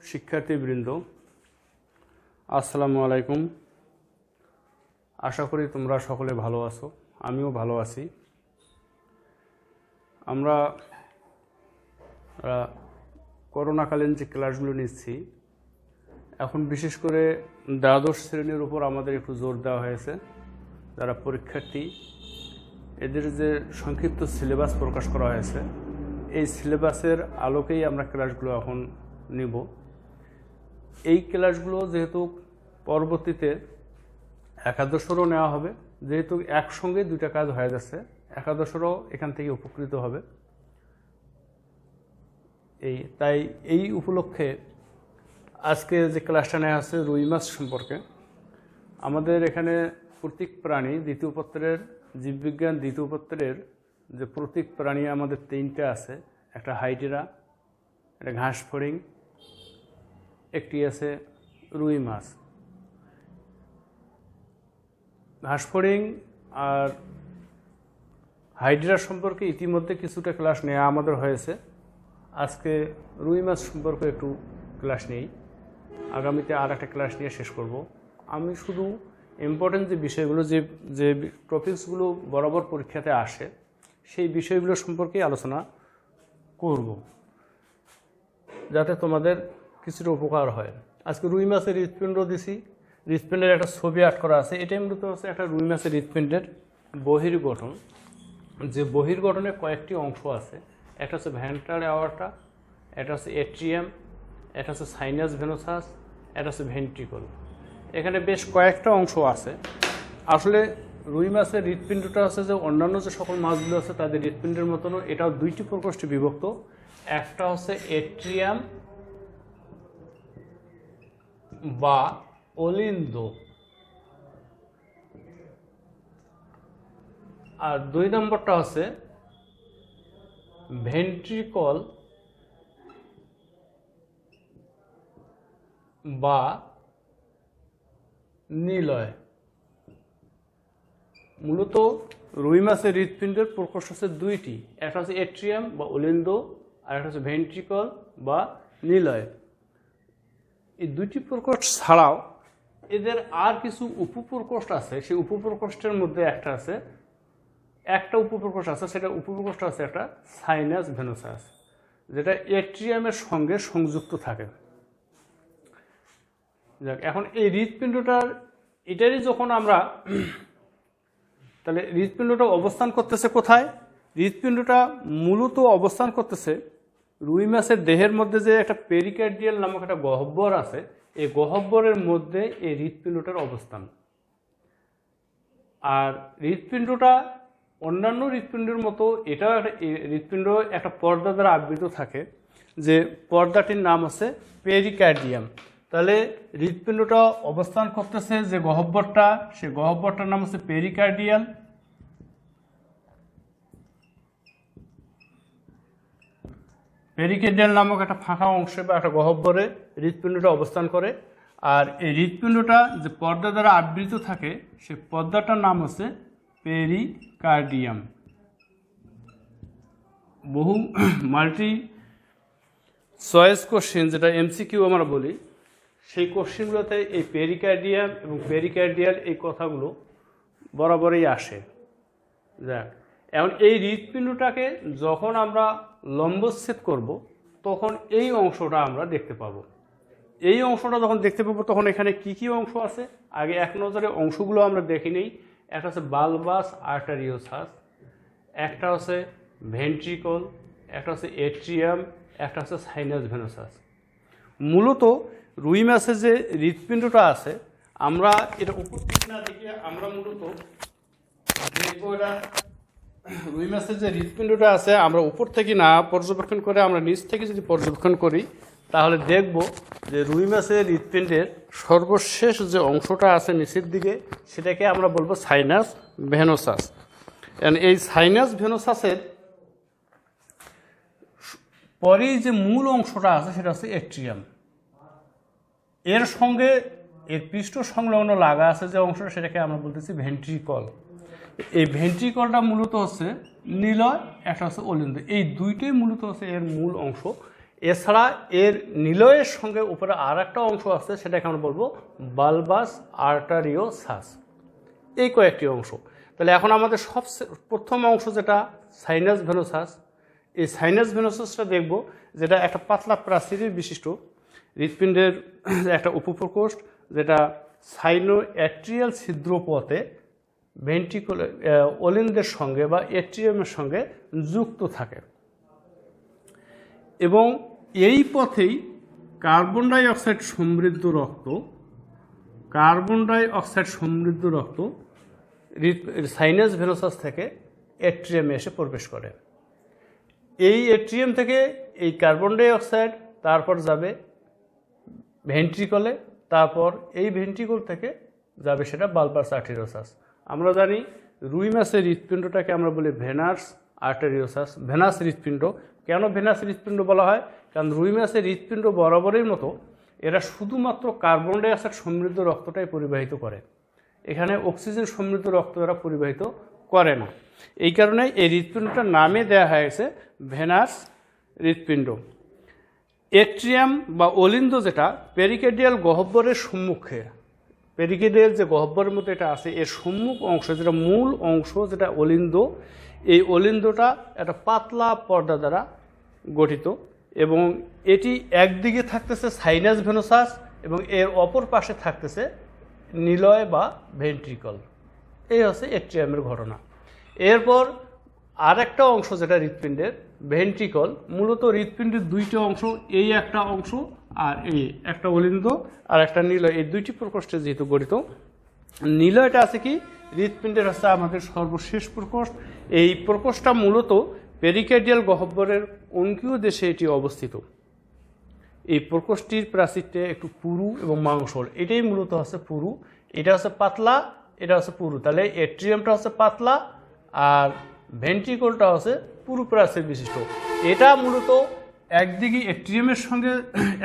শিক্ষার্থীবৃন্দ, আসসালামু আলাইকুম। আশা করি তোমরা সকলে ভালো আছো, আমিও ভালো আছি। আমরা করোনাকালীন যে ক্লাসগুলো নিচ্ছি, এখন বিশেষ করে দ্বাদশ শ্রেণীর উপর আমাদের একটু জোর দেওয়া হয়েছে। যারা পরীক্ষার্থী, এদের যে সংক্ষিপ্ত সিলেবাস প্রকাশ করা হয়েছে, এই সিলেবাসের আলোকেই আমরা ক্লাসগুলো এখন নিব। এই ক্লাসগুলো যেহেতু পরবর্তীতে একাদশেরও নেওয়া হবে, যেহেতু একসঙ্গে দুইটা কাজ হয়ে যাচ্ছে, একাদশেরও এখান থেকে উপকৃত হবে। তাই এই উপলক্ষে আজকে যে ক্লাসটা নেওয়া আছে রুই মাছ সম্পর্কে। আমাদের এখানে প্রতীক প্রাণী দ্বিতীয় পত্রের জীববিজ্ঞান দ্বিতীয় পত্রের যে প্রতীক প্রাণী আমাদের তিনটে আছে, একটা হাইড্রা, একটা ঘাস ফড়িং, একটি আছে রুই মাছ। ঘাস ফড়িং আর হাইড্রা সম্পর্কে ইতিমধ্যে কিছুটা ক্লাস নেওয়া আমাদের হয়েছে। আজকে রুই মাছ সম্পর্কে একটু ক্লাস নেই, আগামীতে আর একটা ক্লাস নিয়ে শেষ করব। আমি শুধু ইম্পর্টেন্ট যে বিষয়গুলো, যে টপিকসগুলো বরাবর পরীক্ষাতে আসে, সেই বিষয়গুলো সম্পর্কে আলোচনা করব, যাতে তোমাদের কিছুটা উপকার হয়। আজকে রুই মাছের হৃৎপিণ্ড দিছি, হৃৎপিণ্ডের একটা ছবি আর্ট করা আছে। এটাই মূলত হচ্ছে একটা রুই মাছের হৃৎপিণ্ডের বহির্গঠন। যে বহির্গঠনে কয়েকটি অংশ আছে, একটা হচ্ছে ভেন্ট্রাল অ্যাওর্টা, এটা হচ্ছে এট্রিয়াম, এটা হচ্ছে সাইনাস ভেনোসাস, এটা হচ্ছে ভেন্ট্রিকল। এখানে বেশ কয়েকটা অংশ আছে। আসলে রুই মাছের হৃৎপিণ্ডটা হচ্ছে যে অন্যান্য যে সকল মাছগুলো আছে তাদের হৃৎপিণ্ডের মতনও এটাও দুইটি প্রকোষ্ঠে বিভক্ত। একটা হচ্ছে এট্রিয়াম বা অলিন্দ, আর দুই নম্বরটা হচ্ছে ভেন্ট্রিকল বা নিলয়। মূলত রুই মাছের হৃৎপিণ্ডের প্রকোষ্ঠ হচ্ছে দুইটি, একটা হচ্ছে এট্রিয়াম বা অলিন্দ, আর একটা হচ্ছে ভেন্ট্রিকল বা নিলয়। এই দুইটি প্রকোষ্ঠ ছাড়াও এদের আর কিছু উপপ্রকোষ্ঠ আছে। সেই উপপ্রকোষ্ঠের মধ্যে একটা উপপ্রকোষ্ঠ আছে, সেটা উপপ্রকোষ্ঠ আছে একটা সাইনাস ভেনোসাস, যেটা এট্রিয়ামের সঙ্গে সংযুক্ত থাকে। যাক, এখন এই হৃৎপিণ্ডটার এটারই যখন আমরা তাহলে হৃৎপিণ্ডটা অবস্থান করতেছে কোথায়? হৃৎপিণ্ডটা মূলত অবস্থান করতেছে রুই মাছের দেহের মধ্যে যে একটা পেরিকার্ডিয়াল নামক একটা গহ্বর আছে, এই গহ্বরের মধ্যে এই হৃৎপিণ্ডটার অবস্থান। আর হৃৎপিণ্ডটা অন্যান্য হৃৎপিণ্ডের মতো এটাও একটা হৃৎপিণ্ড একটা পর্দা দ্বারা আবৃত থাকে, যে পর্দাটির নাম হচ্ছে পেরিকার্ডিয়াম। তাহলে হৃৎপিণ্ডটা অবস্থান করতেছে যে গহ্বরটা, সে গহ্বরটার নাম হচ্ছে পেরিকার্ডিয়াল। পেরিকার্ডিয়াল নামক একটা ফাঁকা অংশে বা একটা গহ্বরে হৃৎপিণ্ডটা অবস্থান করে। আর এই হৃৎপিণ্ডটা যে পর্দা দ্বারা আবৃত থাকে, সে পর্দাটার নাম হচ্ছে পেরিকার্ডিয়াম। বহু মাল্টি চয়েস কোশ্চেন, যেটা এমসিকিউ আমরা বলি, সেই কোশ্চেনগুলোতে এই পেরিকার্ডিয়াম এবং পেরিকার্ডিয়াল এই কথাগুলো বরাবরই আসে। যাক, এখন এই হৃৎপিণ্ডটাকে যখন আমরা লম্বচ্ছেদ করব, তখন এই অংশটা আমরা দেখতে পাবো। এই অংশটা যখন দেখতে পাবো, তখন এখানে কি কি অংশ আছে আগে এক নজরে অংশগুলো আমরা দেখে নেই। একটা হচ্ছে বালবাস আর্টারিওসাস, একটা হচ্ছে ভেন্ট্রিকল, একটা হচ্ছে এট্রিয়াম, একটা হচ্ছে সাইনাস ভেনোসাস। মূলত রুই মাছের যে হৃৎপিণ্ডটা আছে, আমরা এটা উপর থেকে না দেখে আমরা মূলত দেখবো এটা রুই মাছের যে হৃৎপিণ্ডটা আছে, আমরা উপর থেকে না পর্যবেক্ষণ করে আমরা নিচ থেকে যদি পর্যবেক্ষণ করি, তাহলে দেখব যে রুই মাছের হৃৎপিণ্ডের সর্বশেষ যে অংশটা আছে নিচের দিকে, সেটাকে আমরা বলবো সাইনাস ভেনোসাস। এই সাইনাস ভেনোসাসের পরেই যে মূল অংশটা আছে সেটা হচ্ছে এট্রিয়াম। এর সঙ্গে এর পৃষ্ঠ সংলগ্ন লাগা আছে যে অংশটা, সেটাকে আমরা বলতেছি ভেন্ট্রিকল। এই ভেন্ট্রিকলটা মূলত হচ্ছে নিলয়, একটা হচ্ছে অলিন্দ। এই দুইটাই মূলত হচ্ছে এর মূল অংশ। এছাড়া এর নিলয়ের সঙ্গে উপরে আর একটা অংশ আছে, সেটাকে আমরা বলবো বালবাস আর্টারিওসাস। এই কয়েকটি অংশ। তাহলে এখন আমাদের প্রথম অংশ যেটা সাইনাস ভেনোসাস, এই সাইনাস ভেনোসাসটা দেখব, যেটা একটা পাতলা প্রাচীরের বিশিষ্ট হৃৎপিণ্ডের একটা উপপ্রকোষ্ঠ, যেটা সাইনো অ্যাট্রিয়াল ছিদ্রপথে ভেন্ট্রিকুলার অলিন্দের সঙ্গে বা এট্রিয়ামের সঙ্গে যুক্ত থাকে এবং এই পথেই কার্বন ডাই অক্সাইড সমৃদ্ধ রক্ত সাইনাস ভেনোসাস থেকে এট্রিয়ামে এসে প্রবেশ করে। এই এট্রিয়াম থেকে এই কার্বন ডাই অক্সাইড তারপর যাবে ভেন্ট্রিকলে, তারপর এই ভেন্ট্রিকল থেকে যাবে সেটা বালবাস আর্টেরিওসাস। আমরা জানি রুই মাছের হৃৎপিণ্ডটাকে আমরা বলি ভেনাস আর্টেরিওসাস, ভেনাস হৃৎপিণ্ড। কেন ভেনাস হৃৎপিণ্ড বলা হয়? কারণ রুই মাছের হৃৎপিণ্ড বরাবরের মতো এরা শুধুমাত্র কার্বন ডাই অক্সাইড সমৃদ্ধ রক্তটাই পরিবাহিত করে, এখানে অক্সিজেন সমৃদ্ধ রক্ত এরা পরিবাহিত করে না। এই কারণে এই হৃৎপিণ্ডটার নামে দেওয়া হয়েছে ভেনাস হৃৎপিণ্ড। এট্রিয়াম বা অলিন্দ যেটা পেরিকার্ডিয়াল গহ্বরের সম্মুখে, পেরিকার্ডিয়াল যে গহ্বরের মধ্যে এটা আছে, এর সম্মুখ অংশ যেটা মূল অংশ যেটা অলিন্দ, এই অলিন্দটা একটা পাতলা পর্দা দ্বারা গঠিত এবং এটি একদিকে থাকতেছে সাইনাস ভেনোসাস এবং এর অপর পাশে থাকতেছে নিলয় বা ভেন্ট্রিকল। এই হচ্ছে এট্রিয়ামের ঘটনা। এরপর আরেকটা অংশ যেটা হৃৎপিণ্ডের ভেন্ট্রিকল, মূলত হৃৎপিণ্ডের দুইটা অংশ, এই একটা অংশ আর এই একটা অলিন্দ আর একটা নিলয়, এই দুইটি প্রকোষ্ঠে যেহেতু গঠিত। নিলয়টা আছে কি হৃৎপিণ্ডের হচ্ছে আমাদের সর্বশেষ প্রকোষ্ঠ। এই প্রকোষ্ঠটা মূলত পেরিকার্ডিয়াল গহ্বরের অঙ্কীয় দেশে এটি অবস্থিত। এই প্রকোষ্ঠটির প্রাচীরটা একটু পুরু এবং মাংসল, এটাই মূলত হচ্ছে পুরু, এটা হচ্ছে পাতলা, এটা হচ্ছে পুরু। তাহলে এট্রিয়ামটা হচ্ছে পাতলা আর ভেন্ট্রিকলটা হচ্ছে পুরু প্রাচীর বিশিষ্ট। এটা মূলত একদিকে এট্রিয়ামের সঙ্গে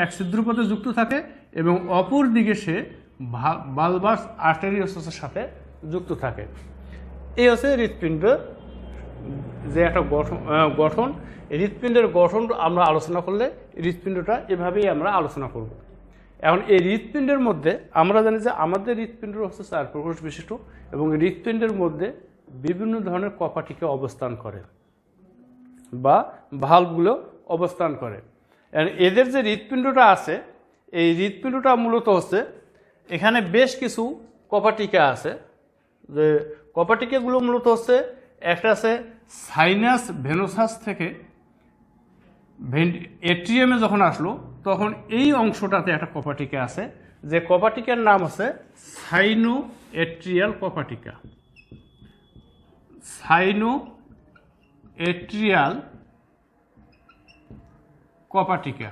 এক ছিদ্রপথে যুক্ত থাকে এবং অপর দিকে সে বালবাস আর্টেরিওসাসের সাথে যুক্ত থাকে। এই হচ্ছে হৃৎপিণ্ডের যে একটা গঠন। হৃৎপিণ্ডের গঠন আমরা আলোচনা করলে হৃৎপিণ্ডটা এভাবেই আমরা আলোচনা করব। এখন এই হৃৎপিণ্ডের মধ্যে আমরা জানি যে আমাদের হৃৎপিণ্ড হচ্ছে 4 প্রকোষ্ঠ বিশিষ্ট এবং হৃৎপিণ্ডের মধ্যে বিভিন্ন ধরনের কপাটিকা অবস্থান করে বা ভালভগুলো অবস্থান করে। এদের যে হৃৎপিণ্ডটা আছে, এই হৃৎপিণ্ডটা মূলত হচ্ছে এখানে বেশ কিছু কপাটিকা আছে। যে কপাটিকাগুলো মূলত হচ্ছে একটা আছে সাইনাস ভেনোসাস থেকে এট্রিয়ামে যখন আসলো তখন এই অংশটাতে একটা কপাটিকা আছে, যে কপাটিকার নাম আছে সাইনো এট্রিয়াল কপাটিকা। সাইনো এট্রিয়াল কপাটিকা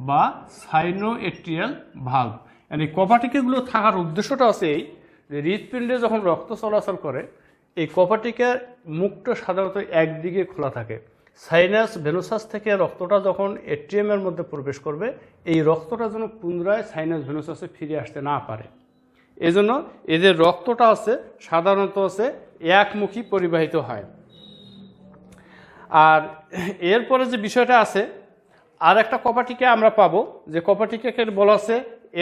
বা সাইনো এট্রিয়াল ভালভ। এই কপাটিকাগুলো থাকার উদ্দেশ্যটা আছে এই যে হৃৎপিণ্ডে যখন রক্ত চলাচল করে এই কপাটিকার মুখটা সাধারণত একদিকে খোলা থাকে। সাইনাস ভেনোসাস থেকে রক্তটা যখন এট্রিয়ামের মধ্যে প্রবেশ করবে, এই রক্তটা যেন পুনরায় সাইনাস ভেনোসাসে ফিরে আসতে না পারে, এজন্য এদের রক্তটা হচ্ছে সাধারণত হচ্ছে একমুখী পরিবাহিত হয়। আর এরপরে যে বিষয়টা আছে, আর একটা কপাটিকা আমরা পাবো, যে কপাটিকাকে বলা হচ্ছে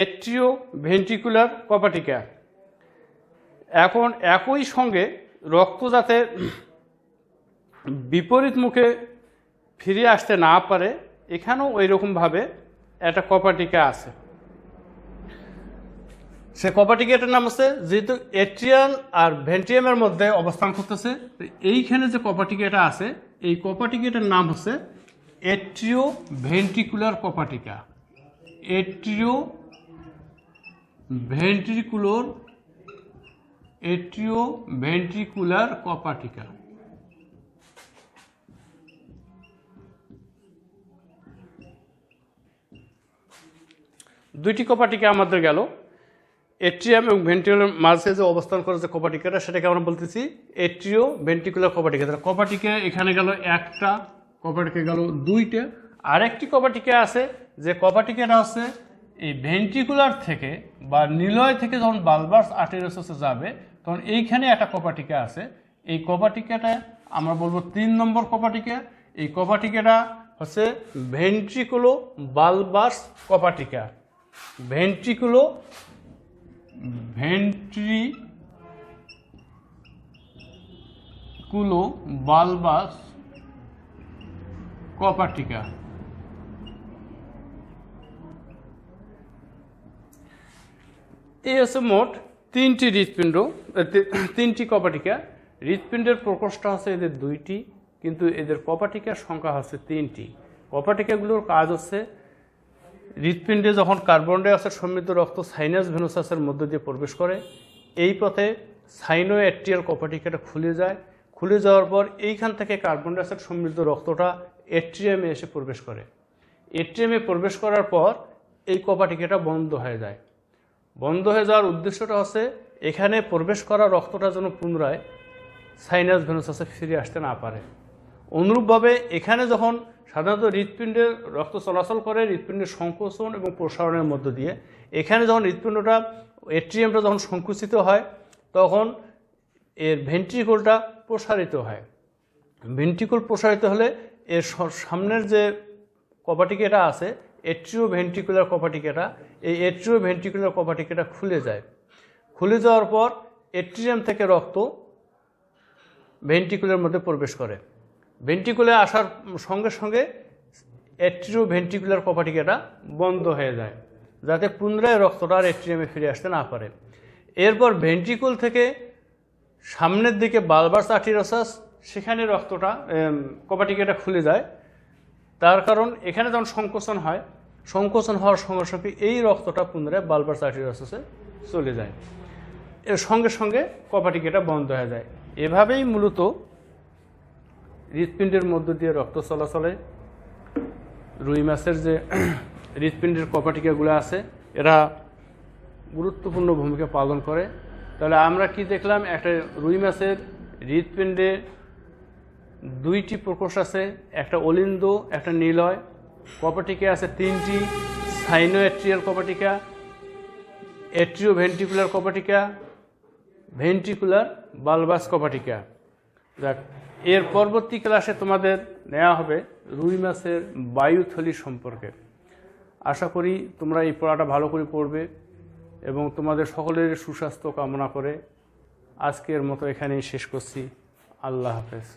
এট্রিও ভেন্ট্রিকুলার কপাটিকা। এখন একই সঙ্গে রক্ত যাতে বিপরীত মুখে ফিরে আসতে না পারে, এখানেও ওই রকমভাবে একটা কপাটিকা আছে। সে কপাটিকাটার নাম হচ্ছে, যেহেতু এট্রিয়াল আর ভেন্ট্রিয়ামের মধ্যে অবস্থান করতেছে, এইখানে যে কপাটিকাটা আছে এই কপাটিকাটার নাম হচ্ছে এট্রিও ভেন্ট্রিকুলার কপাটিকা। এট্রিও ভেন্ট্রিকুলার কপাটিকা। দুইটি কপাটিকা আমাদের গেল। এট্রিয়াম এবং ভেন্ট্রিকুলার মাঝে যে অবস্থান করে যে কপাটিকাটা, সেটাকে আমরা বলতেছি এট্রিও ভেন্ট্রিকুলার কপাটিকা। কপাটিকা এখানে গেল একটা, কপাটিকা গেল দুইটা। আরেকটি কপাটিকা আছে, যে কপাটিকাটা হচ্ছে এই ভেন্ট্রিকুলার থেকে বা নিলয় থেকে যখন বালবাস আর্টেরিওসাসে যাবে তখন এইখানে একটা কপাটিকা আছে। এই কপাটিকাটা আমরা বলবো 3 নম্বর কপাটিকা। এই কপাটিকাটা হচ্ছে ভেন্ট্রিকুলো বালবাস কপাটিকা। ভেন্ট্রিকুলো বালবাস কপাটিকা। এই হচ্ছে মোট তিনটি হৃৎপিণ্ড, তিনটি কপাটিকা। হৃৎপিণ্ডের প্রকোষ্ঠ হচ্ছে এদের 2টি, কিন্তু এদের কপাটিকার সংখ্যা হচ্ছে 3টি। কপাটিকাগুলোর কাজ হচ্ছে হৃৎপিণ্ডে যখন কার্বন ডাই অক্সাইড সমৃদ্ধ রক্ত সাইনাস ভেনুসাসের মধ্য দিয়ে প্রবেশ করে, এই পথে সাইনো অ্যাট্রিয়াল কপাটিকাটা খুলে যায়। খুলে যাওয়ার পর এইখান থেকে কার্বন ডাই অক্সাইড সমৃদ্ধ রক্তটা এট্রিয়ামে এসে প্রবেশ করে। এট্রিয়ামে প্রবেশ করার পর এই কপাটিকাটা বন্ধ হয়ে যায়। বন্ধ হয়ে যাওয়ার উদ্দেশ্যটা হচ্ছে এখানে প্রবেশ করা রক্তটা যেন পুনরায় সাইনাস ভেনুসাসে ফিরে আসতে না পারে। অনুরূপভাবে এখানে যখন সাধারণত হৃৎপিণ্ডের রক্ত চলাচল করে হৃৎপিণ্ডের সংকোচন এবং প্রসারণের মধ্য দিয়ে, এখানে যখন হৃৎপিণ্ডটা এট্রিয়ামটা যখন সংকুচিত হয় তখন এর ভেন্ট্রিকলটা প্রসারিত হয়। ভেন্ট্রিকল প্রসারিত হলে এর সামনের যে কপাটিকাটা আছে এট্রিও ভেন্ট্রিকুলার কপাটিকাটা, এই এট্রিও ভেন্ট্রিকুলার কপাটিকাটা খুলে যায়। খুলে যাওয়ার পর এট্রিয়াম থেকে রক্ত ভেন্ট্রিকুলের মধ্যে প্রবেশ করে। ভেন্ট্রিকুলে আসার সঙ্গে সঙ্গে এট্রিও ভেন্ট্রিকুলার কপাটিকাটা বন্ধ হয়ে যায়, যাতে পুনরায় রক্তটা আর এট্রিয়ামে ফিরে আসতে না পারে। এরপর ভেন্ট্রিকুল থেকে সামনের দিকে বালবাস আর্টেরিওসাস, সেখানে রক্তটা কপাটিকাটা খুলে যায়। তার কারণ এখানে যখন সংকোচন হয়, সংকোচন হওয়ার সঙ্গে সঙ্গে এই রক্তটা পুনরায় বালবাস আর্টেরিওসাসে চলে যায়। এর সঙ্গে সঙ্গে কপাটিকাটা বন্ধ হয়ে যায়। এভাবেই মূলত হৃৎপিণ্ডের মধ্য দিয়ে রক্ত চলাচলে রুই মাছের যে হৃৎপিণ্ডের কপাটিকাগুলো আছে এরা গুরুত্বপূর্ণ ভূমিকা পালন করে। তাহলে আমরা কি দেখলাম, একটা রুই মাছের হৃৎপিণ্ডে 2টি প্রকোষ্ঠ আছে, একটা অলিন্দ একটা নিলয়। কপাটিকা আছে 3টি, সাইনো অ্যাট্রিয়াল কপাটিকা, এট্রিও ভেন্ট্রিকুলার কপাটিকা, ভেন্ট্রিকুলার বালবাস কপাটিকা। যাক, এর পরবর্তী ক্লাসে তোমাদের নেওয়া হবে রুই মাছের বায়ুথলি সম্পর্কে। আশা করি তোমরা এই পড়াটা ভালো করে পড়বে এবং তোমাদের সকলের সুস্বাস্থ্য কামনা করে আজকের মতো এখানেই শেষ করছি। আল্লাহ হাফেজ।